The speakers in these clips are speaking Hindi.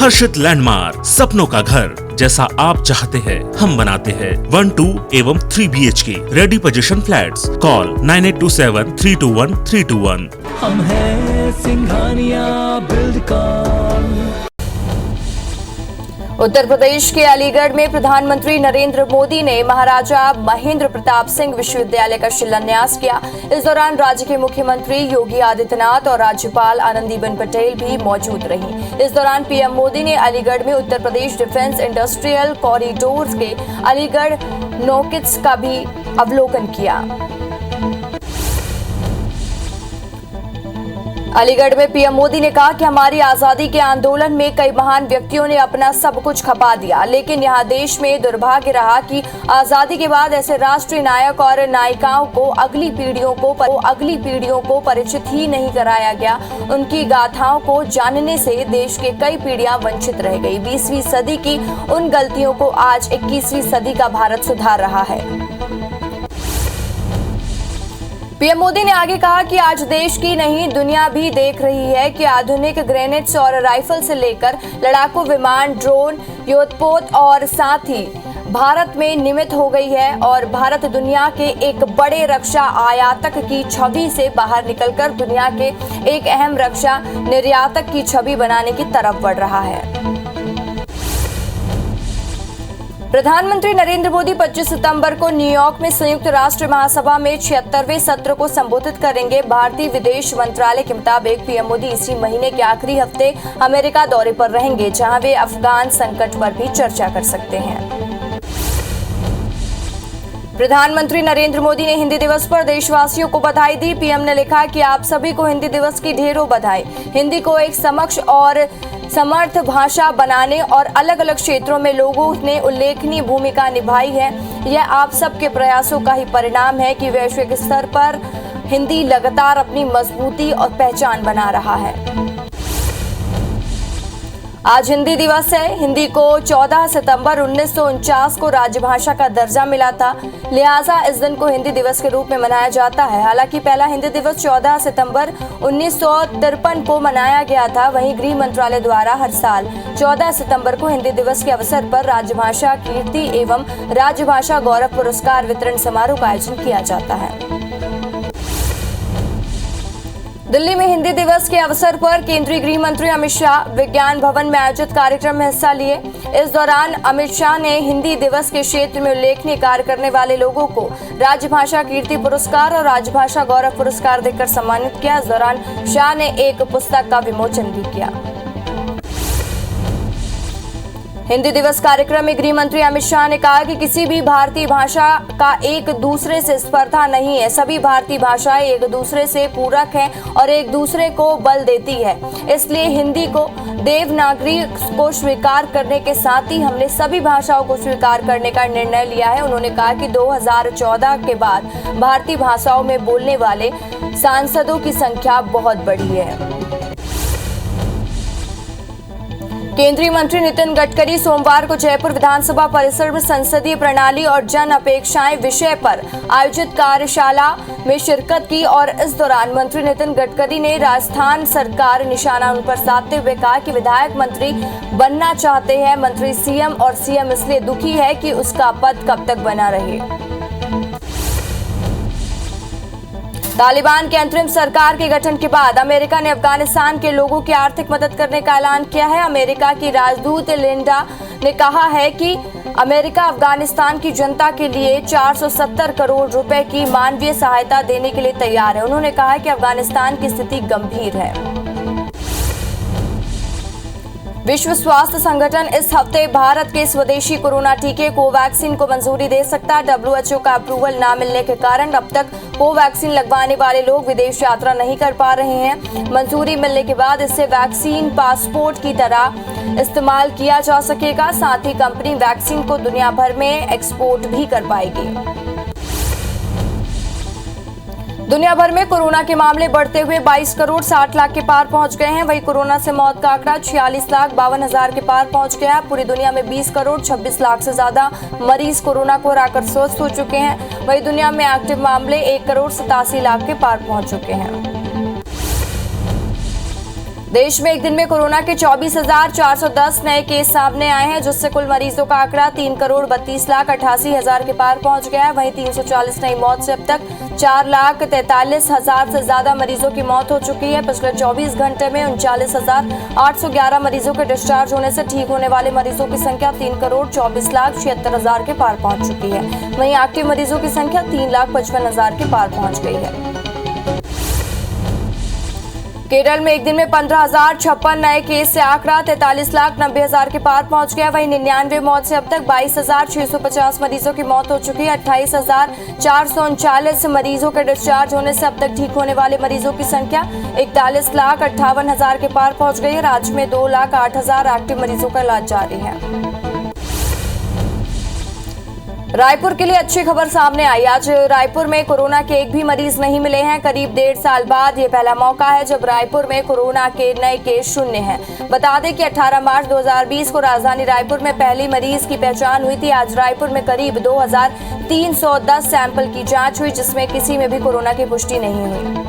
हर्षित लैंडमार्क, सपनों का घर जैसा आप चाहते हैं हम बनाते हैं। 1, 2 एवं 3 BHK ready position flats. Call 9827321321। हम हैं सिंघानिया बिल्डकॉन। उत्तर प्रदेश के अलीगढ़ में प्रधानमंत्री नरेंद्र मोदी ने महाराजा महेंद्र प्रताप सिंह विश्वविद्यालय का शिलान्यास किया। इस दौरान राज्य के मुख्यमंत्री योगी आदित्यनाथ और राज्यपाल आनंदीबेन पटेल भी मौजूद रहीं। इस दौरान पीएम मोदी ने अलीगढ़ में Uttar Pradesh defence industrial corridor के अलीगढ़ नोकिट्स का भी अवलोकन किया। अलीगढ़ में पीएम मोदी ने कहा कि हमारी आजादी के आंदोलन में कई महान व्यक्तियों ने अपना सब कुछ खपा दिया, लेकिन यहाँ देश में दुर्भाग्य रहा कि आजादी के बाद ऐसे राष्ट्रीय नायक और नायिकाओं को अगली पीढ़ियों को परिचित ही नहीं कराया गया। उनकी गाथाओं को जानने से देश के कई पीढ़ियां वंचित रह गई। 20वीं सदी की उन गलतियों को आज 21वीं सदी का भारत सुधार रहा है। पीएम मोदी ने आगे कहा कि आज देश की नहीं दुनिया भी देख रही है कि आधुनिक ग्रेनेड्स और राइफल से लेकर लड़ाकू विमान, ड्रोन, युद्धपोत और साथ ही भारत में निर्मित हो गई है और भारत दुनिया के एक बड़े रक्षा आयातक की छवि से बाहर निकलकर दुनिया के एक अहम रक्षा निर्यातक की छवि बनाने की तरफ बढ़ रहा है। प्रधानमंत्री नरेंद्र मोदी 25 सितंबर को न्यूयॉर्क में संयुक्त राष्ट्र महासभा में 76वें सत्र को संबोधित करेंगे। भारतीय विदेश मंत्रालय के मुताबिक पीएम मोदी इसी महीने के आखिरी हफ्ते अमेरिका दौरे पर रहेंगे, जहां वे अफगान संकट पर भी चर्चा कर सकते हैं। प्रधानमंत्री नरेंद्र मोदी ने हिंदी दिवस पर देशवासियों को बधाई दी। पीएम ने लिखा कि आप सभी को हिंदी दिवस की ढेरों बधाई। हिंदी को एक समक्ष और समर्थ भाषा बनाने और अलग अलग क्षेत्रों में लोगों ने उल्लेखनीय भूमिका निभाई है। यह आप सबके प्रयासों का ही परिणाम है कि वैश्विक स्तर पर हिंदी लगातार अपनी मजबूती और पहचान बना रहा है। आज हिंदी दिवस है। हिंदी को 14 सितंबर 1949 को राजभाषा का दर्जा मिला था, लिहाजा इस दिन को हिंदी दिवस के रूप में मनाया जाता है। हालांकि पहला हिंदी दिवस 14 सितंबर 1953 को मनाया गया था। वहीं गृह मंत्रालय द्वारा हर साल 14 सितंबर को हिंदी दिवस के अवसर पर राजभाषा कीर्ति एवं राजभाषा गौरव पुरस्कार वितरण समारोह का आयोजन किया जाता है। दिल्ली में हिंदी दिवस के अवसर पर केंद्रीय गृह मंत्री अमित शाह विज्ञान भवन में आयोजित कार्यक्रम में हिस्सा लिए। इस दौरान अमित शाह ने हिंदी दिवस के क्षेत्र में उल्लेखनीय कार्य करने वाले लोगों को राजभाषा कीर्ति पुरस्कार और राजभाषा गौरव पुरस्कार देकर सम्मानित किया। इस दौरान शाह ने एक पुस्तक का विमोचन भी किया। हिंदी दिवस कार्यक्रम में गृह मंत्री अमित शाह ने कहा कि किसी भी भारतीय भाषा का एक दूसरे से स्पर्धा नहीं है। सभी भारतीय भाषाएं एक दूसरे से पूरक हैं और एक दूसरे को बल देती है। इसलिए हिंदी को देवनागरी को स्वीकार करने के साथ ही हमने सभी भाषाओं को स्वीकार करने का निर्णय लिया है। उन्होंने कहा कि 2014 के बाद भारतीय भाषाओं में बोलने वाले सांसदों की संख्या बहुत बढ़ी है। केंद्रीय मंत्री नितिन गडकरी सोमवार को जयपुर विधानसभा परिसर में संसदीय प्रणाली और जन अपेक्षाएं विषय पर आयोजित कार्यशाला में शिरकत की और इस दौरान मंत्री नितिन गडकरी ने राजस्थान सरकार निशाना उन पर साधते हुए कहा कि विधायक मंत्री बनना चाहते हैं। मंत्री सीएम और सीएम इसलिए दुखी है कि उसका पद कब तक बना रहे। तालिबान की अंतरिम सरकार के गठन के बाद अमेरिका ने अफगानिस्तान के लोगों की आर्थिक मदद करने का ऐलान किया है। अमेरिका की राजदूत लिंडा ने कहा है कि अमेरिका अफगानिस्तान की जनता के लिए 470 करोड़ रुपए की मानवीय सहायता देने के लिए तैयार है। उन्होंने कहा कि अफगानिस्तान की स्थिति गंभीर है। विश्व स्वास्थ्य संगठन इस हफ्ते भारत के स्वदेशी कोरोना टीके कोवैक्सीन को मंजूरी दे सकता है। WHO का अप्रूवल न मिलने के कारण अब तक कोवैक्सीन लगवाने वाले लोग विदेश यात्रा नहीं कर पा रहे हैं। मंजूरी मिलने के बाद इससे वैक्सीन पासपोर्ट की तरह इस्तेमाल किया जा सकेगा। साथ ही कंपनी वैक्सीन को दुनिया भर में एक्सपोर्ट भी कर पाएगी। दुनिया भर में कोरोना के मामले बढ़ते हुए 22 करोड़ 60 लाख के पार पहुंच गए हैं। वहीं कोरोना से मौत का आंकड़ा 46,52,000 के पार पहुंच गया है। पूरी दुनिया में 20 करोड़ 26 लाख से ज्यादा मरीज कोरोना को हराकर स्वस्थ हो चुके हैं। वहीं दुनिया में एक्टिव मामले 1 करोड़ 87 लाख के पार पहुंच चुके हैं। देश में एक दिन में कोरोना के 24,410 नए केस सामने आए हैं, जिससे कुल मरीजों का आंकड़ा 3,32,88,000 के पार पहुंच गया है। वहीं 340 नई मौत से अब तक 4,43,000 से ज्यादा मरीजों की मौत हो चुकी है। पिछले 24 घंटे में 39,811 मरीजों के डिस्चार्ज होने से ठीक होने वाले मरीजों की संख्या 3,24,76,000 के पार पहुंच चुकी है। वहीं एक्टिव मरीजों की संख्या 3,55,000 के पार पहुंच गई है। केरल में एक दिन में 15,056 नए केस से आंकड़ा 43,90,000 के पार पहुंच गया। वहीं 99 मौत से अब तक 22,650 मरीजों की मौत हो चुकी है। 28,439 मरीजों के डिस्चार्ज होने से अब तक ठीक होने वाले मरीजों की संख्या 41,58,000 के पार पहुंच गई है। राज्य में 2,08,000 एक्टिव मरीजों का इलाज जारी है। रायपुर के लिए अच्छी खबर सामने आई। आज रायपुर में कोरोना के एक भी मरीज नहीं मिले हैं। करीब 1.5 साल बाद ये पहला मौका है जब रायपुर में कोरोना के नए केस शून्य हैं। बता दें कि 18 मार्च 2020 को राजधानी रायपुर में पहली मरीज की पहचान हुई थी। आज रायपुर में करीब 2,310 सैंपल की जांच हुई, जिसमें किसी में भी कोरोना की पुष्टि नहीं हुई।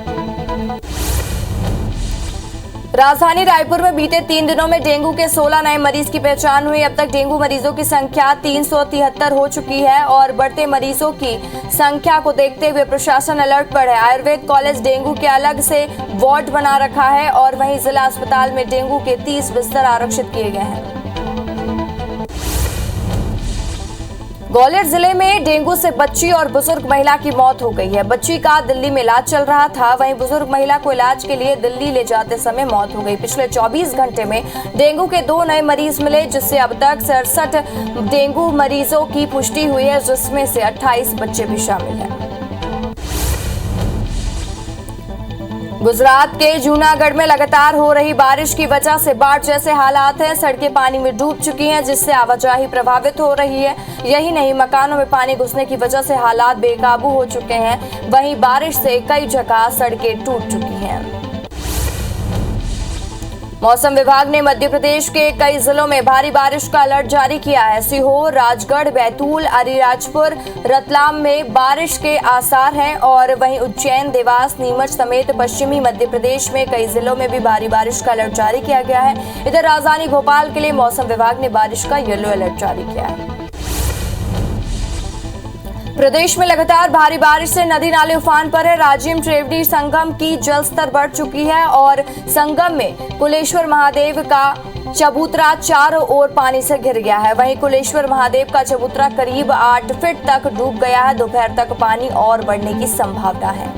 राजधानी रायपुर में बीते 3 दिनों में डेंगू के 16 नए मरीज की पहचान हुई। अब तक डेंगू मरीजों की संख्या 373 हो चुकी है और बढ़ते मरीजों की संख्या को देखते हुए प्रशासन अलर्ट पर है। आयुर्वेद कॉलेज डेंगू के अलग से वार्ड बना रखा है और वहीं जिला अस्पताल में डेंगू के 30 बिस्तर आरक्षित किए गए हैं। ग्वालियर जिले में डेंगू से बच्ची और बुजुर्ग महिला की मौत हो गई है। बच्ची का दिल्ली में इलाज चल रहा था, वहीं बुजुर्ग महिला को इलाज के लिए दिल्ली ले जाते समय मौत हो गई। पिछले 24 घंटे में डेंगू के 2 नए मरीज मिले, जिससे अब तक 67 डेंगू मरीजों की पुष्टि हुई है, जिसमें से 28 बच्चे भी शामिल हैं। गुजरात के जूनागढ़ में लगातार हो रही बारिश की वजह से बाढ़ जैसे हालात हैं। सड़कें पानी में डूब चुकी हैं, जिससे आवाजाही प्रभावित हो रही है। यही नहीं, मकानों में पानी घुसने की वजह से हालात बेकाबू हो चुके हैं। वहीं बारिश से कई जगह सड़कें टूट चुकी हैं। मौसम विभाग ने मध्य प्रदेश के कई जिलों में भारी बारिश का अलर्ट जारी किया है। सीहोर, राजगढ़, बैतूल, अलीराजपुर, रतलाम में बारिश के आसार हैं और वहीं उज्जैन, देवास, नीमच समेत पश्चिमी मध्य प्रदेश में कई जिलों में भी भारी बारिश का अलर्ट जारी किया गया है। इधर राजधानी भोपाल के लिए मौसम विभाग ने बारिश का येलो अलर्ट जारी किया है। प्रदेश में लगातार भारी बारिश से नदी नाले उफान पर है। राजिम त्रिवेणी संगम की जल स्तर बढ़ चुकी है और संगम में कुलेश्वर महादेव का चबूतरा चारों ओर पानी से घिर गया है। वहीं कुलेश्वर महादेव का चबूतरा करीब 8 फीट तक डूब गया है। दोपहर तक पानी और बढ़ने की संभावना है।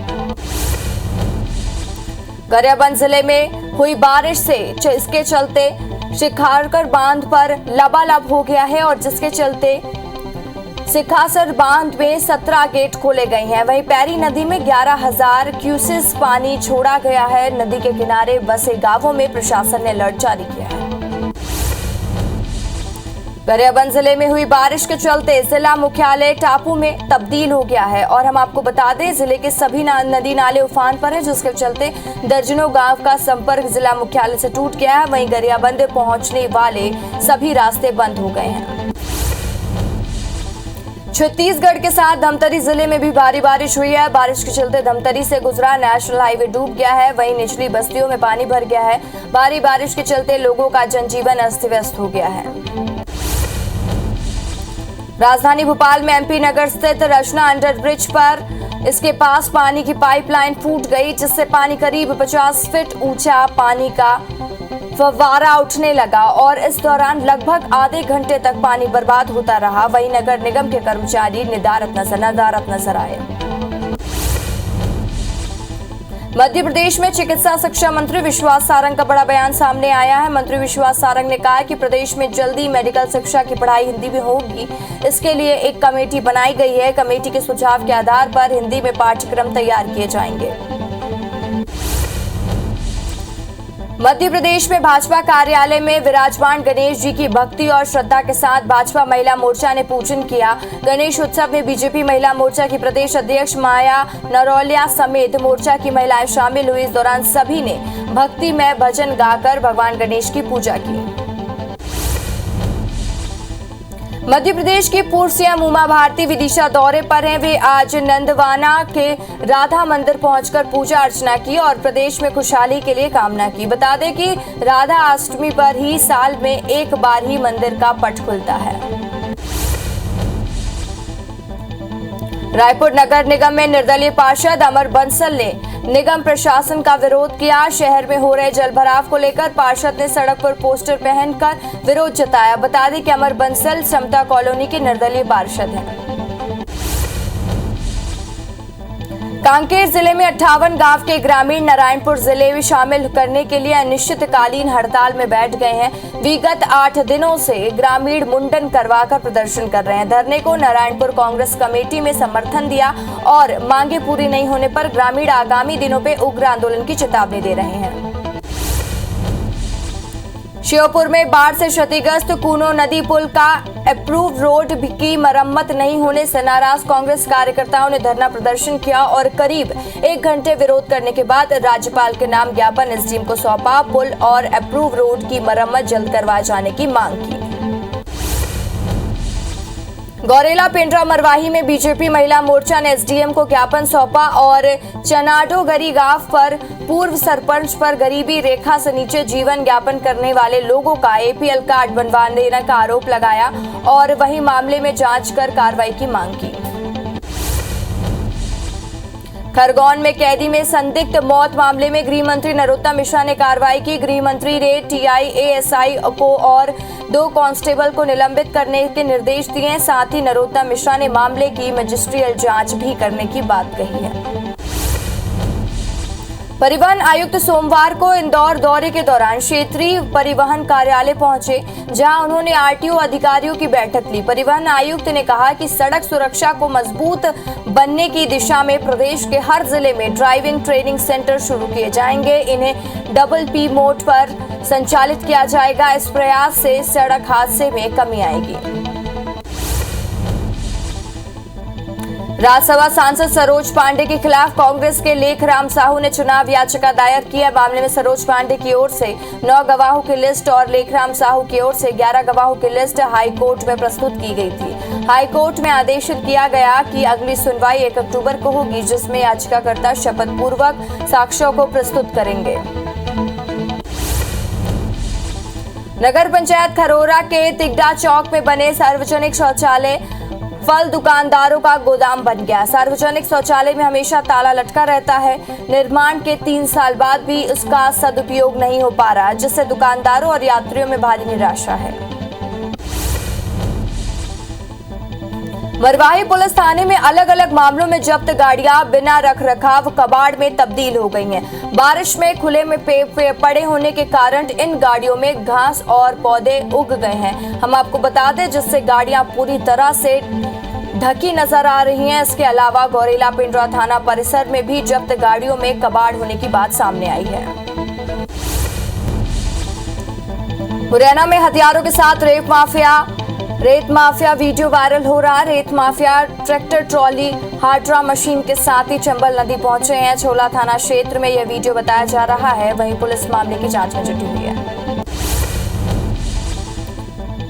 गरियाबंद जिले में हुई बारिश से इसके चलते शिखारकर बांध पर लबालब हो गया है और जिसके चलते सिखासर बांध में 17 गेट खोले गए हैं। वहीं पैरी नदी में 11,000 क्यूसेस पानी छोड़ा गया है। नदी के किनारे बसे गांवों में प्रशासन ने अलर्ट जारी किया है। गरियाबंद जिले में हुई बारिश के चलते जिला मुख्यालय टापू में तब्दील हो गया है और हम आपको बता दें, जिले के सभी नदी नाले उफान पर है, जिसके चलते दर्जनों गांव का संपर्क जिला मुख्यालय से टूट गया है। वहीं गरियाबंद पहुंचने वाले सभी रास्ते बंद हो गए हैं। छत्तीसगढ़ के साथ धमतरी जिले में भी भारी बारिश हुई है। बारिश के चलते धमतरी से गुजरा नेशनल हाईवे डूब गया है। वहीं निचली बस्तियों में पानी भर गया है। भारी बारिश के चलते लोगों का जनजीवन अस्त व्यस्त हो गया है। राजधानी भोपाल में एमपी नगर स्थित रचना अंडरब्रिज पर इसके पास पानी की पाइपलाइन फूट गई, जिससे पानी करीब 50 फीट ऊंचा पानी का फव्वारा उठने लगा और इस दौरान लगभग आधे घंटे तक पानी बर्बाद होता रहा। वहीं नगर निगम के कर्मचारी नदारत नजर आए। मध्य प्रदेश में चिकित्सा शिक्षा मंत्री विश्वास सारंग का बड़ा बयान सामने आया है। मंत्री विश्वास सारंग ने कहा कि प्रदेश में जल्दी मेडिकल शिक्षा की पढ़ाई हिंदी में होगी। इसके लिए एक कमेटी बनाई गई है। कमेटी के सुझाव के आधार पर हिंदी में पाठ्यक्रम तैयार किए जाएंगे। मध्य प्रदेश में भाजपा कार्यालय में विराजमान गणेश जी की भक्ति और श्रद्धा के साथ भाजपा महिला मोर्चा ने पूजन किया। गणेश उत्सव में बीजेपी महिला मोर्चा की प्रदेश अध्यक्ष माया नरौलिया समेत मोर्चा की महिलाएं शामिल हुई। इस दौरान सभी ने भक्ति में भजन गाकर भगवान गणेश की पूजा की। मध्य प्रदेश की पूर्व सीएम उमा भारती विदिशा दौरे पर हैं। वे आज नंदवाना के राधा मंदिर पहुंचकर पूजा अर्चना की और प्रदेश में खुशहाली के लिए कामना की। बता दें कि राधा अष्टमी पर ही साल में एक बार ही मंदिर का पट खुलता है। रायपुर नगर निगम में निर्दलीय पार्षद अमर बंसल ने निगम प्रशासन का विरोध किया। शहर में हो रहे जलभराव को लेकर पार्षद ने सड़क पर पोस्टर पहनकर विरोध जताया। बता दें कि अमर बंसल समता कॉलोनी के निर्दलीय पार्षद हैं। कांकेर जिले में 58 गांव के ग्रामीण नारायणपुर जिले में शामिल करने के लिए अनिश्चितकालीन हड़ताल में बैठ गए हैं। विगत 8 दिनों से ग्रामीण मुंडन करवाकर प्रदर्शन कर रहे हैं। धरने को नारायणपुर कांग्रेस कमेटी में समर्थन दिया और मांगे पूरी नहीं होने पर ग्रामीण आगामी दिनों में उग्र आंदोलन की चेतावनी दे रहे हैं। श्योपुर में बाढ़ से क्षतिग्रस्त कूनो नदी पुल का अप्रूव रोड की मरम्मत नहीं होने से नाराज कांग्रेस कार्यकर्ताओं ने धरना प्रदर्शन किया और करीब 1 घंटे विरोध करने के बाद राज्यपाल के नाम ज्ञापन एसडीएम को सौंपा। पुल और अप्रूव रोड की मरम्मत जल्द करवाए जाने की मांग की। गौरेला पिंडरा मरवाही में बीजेपी महिला मोर्चा ने एसडीएम को ज्ञापन सौंपा और चनाडोगरी गांव पर पूर्व सरपंच पर गरीबी रेखा से नीचे जीवन यापन करने वाले लोगों का एपीएल कार्ड बनवा देने का आरोप लगाया और वहीं मामले में जांच कर कार्रवाई की मांग की। खरगोन में कैदी में संदिग्ध मौत मामले में गृह मंत्री नरोत्तम मिश्रा ने कार्रवाई की। गृह मंत्री ने टीआईएएसआई को और 2 कांस्टेबल को निलंबित करने के निर्देश दिए। साथ ही नरोत्तम मिश्रा ने मामले की मजिस्ट्रियल जांच भी करने की बात कही है। परिवहन आयुक्त सोमवार को इंदौर दौरे के दौरान क्षेत्रीय परिवहन कार्यालय पहुंचे, जहां उन्होंने आरटीओ अधिकारियों की बैठक ली। परिवहन आयुक्त ने कहा कि सड़क सुरक्षा को मजबूत बनने की दिशा में प्रदेश के हर जिले में ड्राइविंग ट्रेनिंग सेंटर शुरू किए जाएंगे। इन्हें डबल पी मोड पर संचालित किया जाएगा। इस प्रयास से सड़क हादसे में कमी आएगी। राज्यसभा सांसद सरोज पांडे के खिलाफ कांग्रेस के लेखराम साहू ने चुनाव याचिका दायर की है। मामले में सरोज पांडे की ओर से 9 गवाहों की लिस्ट और लेखराम साहू की ओर से 11 गवाहों की लिस्ट हाई कोर्ट में प्रस्तुत की गई थी। हाई कोर्ट में आदेशित किया गया कि अगली सुनवाई 1 अक्टूबर को होगी, जिसमें याचिकाकर्ता शपथ पूर्वक साक्ष्यों को प्रस्तुत करेंगे। नगर पंचायत खरोरा के तिगड़ा चौक में बने सार्वजनिक शौचालय फल दुकानदारों का गोदाम बन गया। सार्वजनिक शौचालय में हमेशा ताला लटका रहता है। निर्माण के 3 साल बाद भी उसका सदुपयोग नहीं हो पा रहा, जिससे दुकानदारों और यात्रियों में भारी निराशा है। मरवाही पुलिस थाने में अलग अलग मामलों में जब्त गाड़ियां बिना रखरखाव कबाड़ में तब्दील हो गई हैं। बारिश में खुले में पड़े होने के कारण इन गाड़ियों में घास और पौधे उग गए हैं। हम आपको बता दें, जिससे गाड़ियां पूरी तरह से ढकी नजर आ रही हैं। इसके अलावा गौरेला पिंडरा थाना परिसर में भी जब्त गाड़ियों में कबाड़ होने की बात सामने आई है। मुरैना में हथियारों के साथ रेत माफिया वीडियो वायरल हो रहा है। रेत माफिया ट्रैक्टर ट्रॉली हार्ड्रा मशीन के साथ ही चंबल नदी पहुंचे हैं। छोला थाना क्षेत्र में यह वीडियो बताया जा रहा है। वहीं पुलिस मामले की जांच में जुटी हुई है।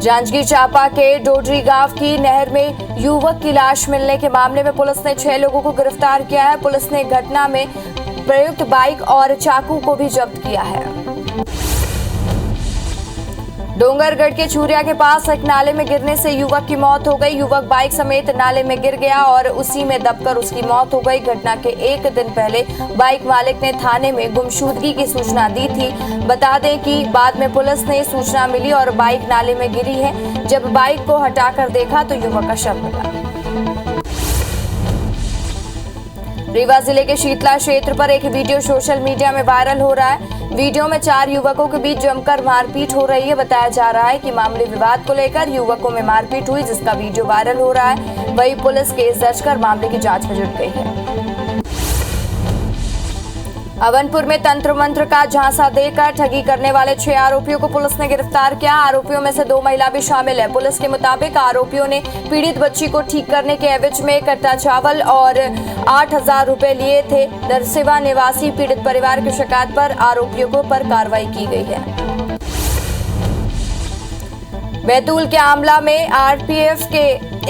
जांजगीर चांपा के डोडरी गांव की नहर में युवक की लाश मिलने के मामले में पुलिस ने 6 लोगों को गिरफ्तार किया है। पुलिस ने घटना में प्रयुक्त बाइक और चाकू को भी जब्त किया है। डोंगरगढ़ के चूरिया के पास एक नाले में गिरने से युवक की मौत हो गई। युवक बाइक समेत नाले में गिर गया और उसी में दबकर उसकी मौत हो गई। घटना के 1 दिन पहले बाइक मालिक ने थाने में गुमशुदगी की सूचना दी थी। बता दें कि बाद में पुलिस ने सूचना मिली और बाइक नाले में गिरी है। जब बाइक को हटाकर देखा तो युवक का शव मिला। रीवा जिले के शीतला क्षेत्र पर एक वीडियो सोशल मीडिया में वायरल हो रहा है। वीडियो में 4 युवकों के बीच जमकर मारपीट हो रही है। बताया जा रहा है कि मामूली विवाद को लेकर युवकों में मारपीट हुई, जिसका वीडियो वायरल हो रहा है। वहीं पुलिस केस दर्ज कर मामले की जांच में जुट गई है। अवनपुर में तंत्र मंत्र का झांसा देकर ठगी करने वाले 6 आरोपियों को पुलिस ने गिरफ्तार किया। आरोपियों में से 2 महिला भी शामिल है। पुलिस के मुताबिक आरोपियों ने पीड़ित बच्ची को ठीक करने के एवज में कट्टा चावल और 8,000 रुपए लिए थे। दरसेवा निवासी पीड़ित परिवार की शिकायत पर आरोपियों पर कार्रवाई की गई है। बैतूल के आमला में आरपीएफ के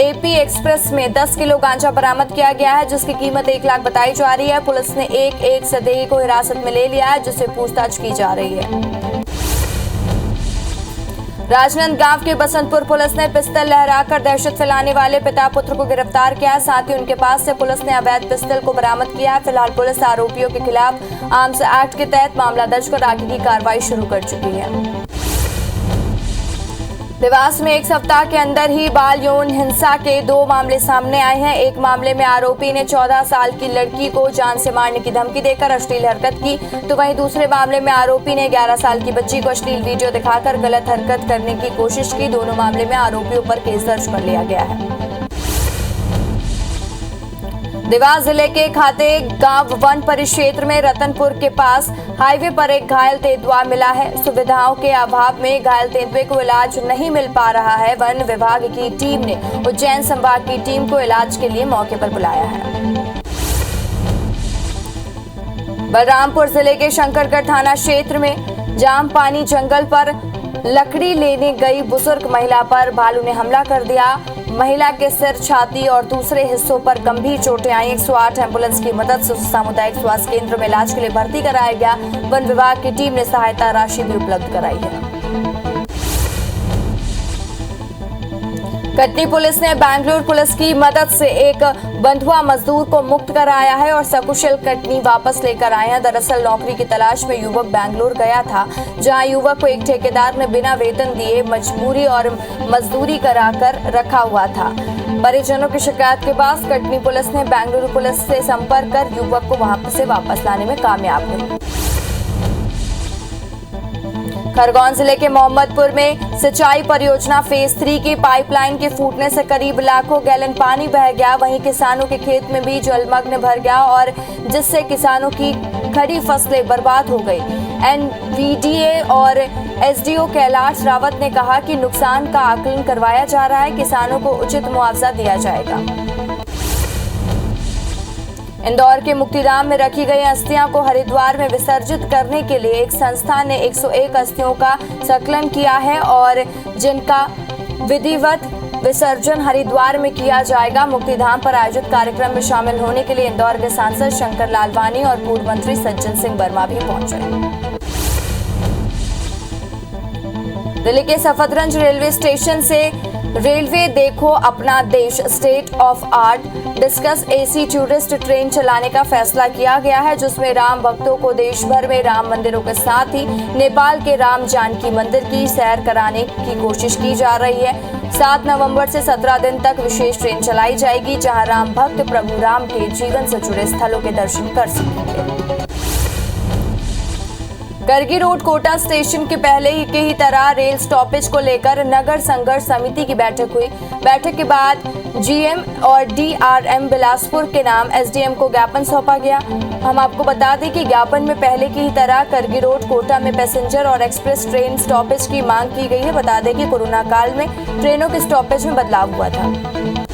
एपी एक्सप्रेस में 10 किलो गांजा बरामद किया गया है, जिसकी कीमत 1 लाख बताई जा रही है। पुलिस ने एक संदेही को हिरासत में ले लिया है, जिससे पूछताछ की जा रही है। राजनांदगांव के बसंतपुर पुलिस ने पिस्टल लहराकर दहशत फैलाने वाले पिता पुत्र को गिरफ्तार किया है। साथ ही उनके पास से पुलिस ने अवैध पिस्टल को बरामद किया है। फिलहाल पुलिस आरोपियों के खिलाफ आर्म्स एक्ट के तहत मामला दर्ज कर आगे की कार्रवाई शुरू कर चुकी है। देवास में एक सप्ताह के अंदर ही बाल यौन हिंसा के 2 मामले सामने आए हैं। एक मामले में आरोपी ने 14 साल की लड़की को जान से मारने की धमकी देकर अश्लील हरकत की, तो वहीं दूसरे मामले में आरोपी ने 11 साल की बच्ची को अश्लील वीडियो दिखाकर गलत हरकत करने की कोशिश की। दोनों मामले में आरोपियों पर केस दर्ज कर लिया गया है। देवास जिले के खाते गांव वन परिक्षेत्र में रतनपुर के पास हाईवे पर एक घायल तेंदुआ मिला है। सुविधाओं के अभाव में घायल तेंदुए को इलाज नहीं मिल पा रहा है। वन विभाग की टीम ने उज्जैन संभाग की टीम को इलाज के लिए मौके पर बुलाया है। बलरामपुर जिले के शंकरगढ़ थाना क्षेत्र में जामपानी जंगल पर लकड़ी लेने गई बुजुर्ग महिला पर भालू ने हमला कर दिया। महिला के सिर, छाती और दूसरे हिस्सों पर गंभीर चोटें आई। 108 एम्बुलेंस की मदद से सामुदायिक स्वास्थ्य केंद्र में इलाज के लिए भर्ती कराया गया। वन विभाग की टीम ने सहायता राशि भी उपलब्ध कराई है। कटनी पुलिस ने बेंगलुरु पुलिस की मदद से एक बंधुआ मजदूर को मुक्त कराया है और सकुशल कटनी वापस लेकर आए हैं। दरअसल नौकरी की तलाश में युवक बेंगलुरु गया था, जहां युवक को एक ठेकेदार ने बिना वेतन दिए मजबूरी और मजदूरी कराकर रखा हुआ था। परिजनों की शिकायत के बाद कटनी पुलिस ने बेंगलुरु पुलिस से संपर्क कर युवक को वहां से वापस लाने में कामयाब हुई। खरगोन जिले के मोहम्मदपुर में सिंचाई परियोजना फेज 3 की पाइपलाइन के फूटने से करीब लाखों गैलन पानी बह गया। वहीं किसानों के खेत में भी जलमग्न भर गया और जिससे किसानों की खड़ी फसलें बर्बाद हो गई। एनवीडीए और एसडीओ कैलाश रावत ने कहा कि नुकसान का आकलन करवाया जा रहा है, किसानों को उचित मुआवजा दिया जाएगा। इंदौर के मुक्तिधाम में रखी गई अस्थियां को हरिद्वार में विसर्जित करने के लिए एक संस्था ने 101 अस्थियों का संकलन किया है और जिनका विधिवत विसर्जन हरिद्वार में किया जाएगा। मुक्तिधाम पर आयोजित कार्यक्रम में शामिल होने के लिए इंदौर के सांसद शंकर लालवानी और पूर्व मंत्री सज्जन सिंह वर्मा भी पहुंचे। दिल्ली के सफदरजंग रेलवे स्टेशन से रेलवे देखो अपना देश state of art discuss AC tourist train चलाने का फैसला किया गया है, जिसमें राम भक्तों को देश भर में राम मंदिरों के साथ ही नेपाल के राम जानकी मंदिर की सैर कराने की कोशिश की जा रही है। 7 नवंबर से 17 दिन तक विशेष ट्रेन चलाई जाएगी, जहां राम भक्त प्रभु राम के जीवन से जुड़े स्थलों के दर्शन कर सकेंगे। गर्गी रोड कोटा स्टेशन के पहले की ही तरह रेल स्टॉपेज को लेकर नगर संघर्ष समिति की बैठक हुई। बैठक के बाद जीएम और डीआरएम बिलासपुर के नाम एसडीएम को ज्ञापन सौंपा गया। हम आपको बता दें कि ज्ञापन में पहले की ही तरह करगी रोड कोटा में पैसेंजर और एक्सप्रेस ट्रेन स्टॉपेज की मांग की गई है। बता दें कि कोरोना काल में ट्रेनों के स्टॉपेज में बदलाव हुआ था।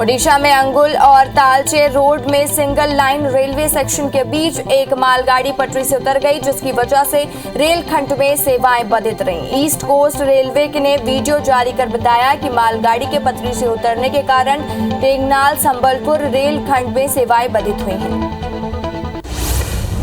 ओडिशा में अंगुल और तालचेर रोड में सिंगल लाइन रेलवे सेक्शन के बीच एक मालगाड़ी पटरी से उतर गई, जिसकी वजह से रेलखंड में सेवाएं बाधित रहीं। ईस्ट कोस्ट रेलवे ने वीडियो जारी कर बताया कि मालगाड़ी के पटरी से उतरने के कारण टेंगनाल संबलपुर रेलखंड में सेवाएं बाधित हुई हैं।